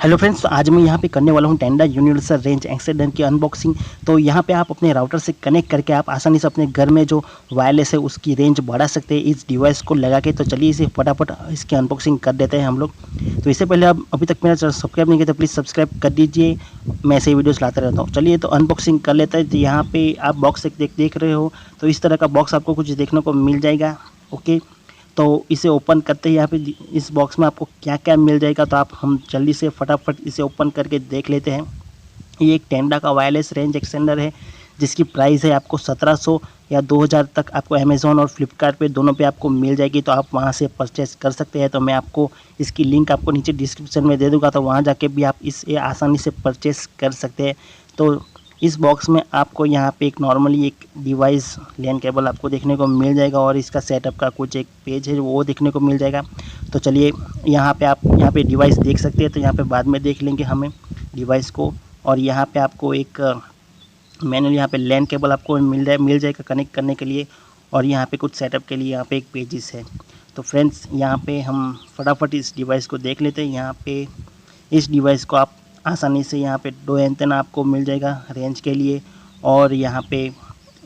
Hello friends, तो आज मैं यहाँ पे करने वाला हूँ टेंडा यूनिवर्सल रेंज एक्सटेंडर की अनबॉक्सिंग। तो यहाँ पे आप अपने राउटर से कनेक्ट करके आप आसानी से अपने घर में जो वायरलेस है उसकी रेंज बढ़ा सकते हैं इस डिवाइस को लगा के। तो चलिए इसे फटाफट इसकी अनबॉक्सिंग कर देते हैं हम लोग। तो इससे पहले आप अभी तक मेरा चैनल सब्सक्राइब नहीं किया तो प्लीज़ सब्सक्राइब कर दीजिए, मैं ऐसे वीडियोज़ लाता रहता हूँ। चलिए तो अनबॉक्सिंग कर लेते हैं। तो यहाँ पे आप बॉक्स देख रहे हो, तो इस तरह का बॉक्स आपको कुछ देखने को मिल जाएगा। ओके, तो इसे ओपन करते ही यहाँ पे इस बॉक्स में आपको क्या क्या मिल जाएगा, तो आप हम जल्दी से फटाफट इसे ओपन करके देख लेते हैं। ये एक टेंडा का वायरलेस रेंज एक्सटेंडर है जिसकी प्राइस है आपको 1700 या 2000 तक आपको अमेज़ॉन और फ्लिपकार्ट पे दोनों पे आपको मिल जाएगी। तो आप वहाँ से परचेस कर सकते हैं। तो मैं आपको इसकी लिंक आपको नीचे डिस्क्रिप्शन में दे दूँगा, तो वहाँ जाके भी आप इसे आसानी से परचेस कर सकते हैं। तो इस बॉक्स में आपको यहाँ पे एक नॉर्मली एक डिवाइस लैन केबल आपको देखने को मिल जाएगा और इसका सेटअप का कुछ एक पेज है वो देखने को मिल जाएगा। तो चलिए यहाँ पे आप यहाँ पे डिवाइस देख सकते हैं। तो यहाँ पे बाद में देख लेंगे हमें डिवाइस को। और यहाँ पे आपको एक मैनुअल यहाँ पे लैन केबल आपको मिल जाएगा कनेक्ट करने के लिए। और यहाँ पे कुछ सेटअप के लिए यहाँ पे एक पेजेस है। तो फ्रेंड्स यहाँ पे हम फटाफट इस डिवाइस को देख लेते हैं। यहाँ पे इस डिवाइस को आप आसानी से यहाँ पे 2 एंटेना आपको मिल जाएगा रेंज के लिए। और यहाँ पे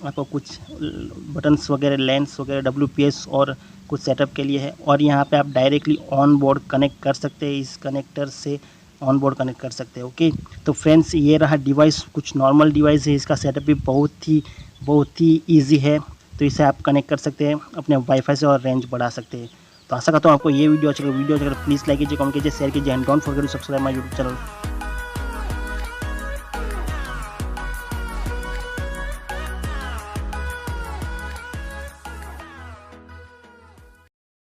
आपको कुछ बटन्स वगैरह लेंस वगैरह डब्ल्यूपीएस और कुछ सेटअप के लिए है। और यहाँ पे आप डायरेक्टली ऑन बोर्ड कनेक्ट कर सकते हैं, इस कनेक्टर से ऑन बोर्ड कनेक्ट कर सकते हैं। ओके, तो फ्रेंड्स ये रहा डिवाइस, कुछ नॉर्मल डिवाइस है, इसका सेटअप भी बहुत ही ईजी है। तो इसे आप कनेक्ट कर सकते हैं अपने वाईफाई से और रेंज बढ़ा सकते हैं। तो आशा करता हूँ आपको ये वीडियो अच्छा लगा। प्लीज़ लाइक कीजिए, कमेंट कीजिए, शेयर कीजिए and don't forget to subscribe my YouTube channel.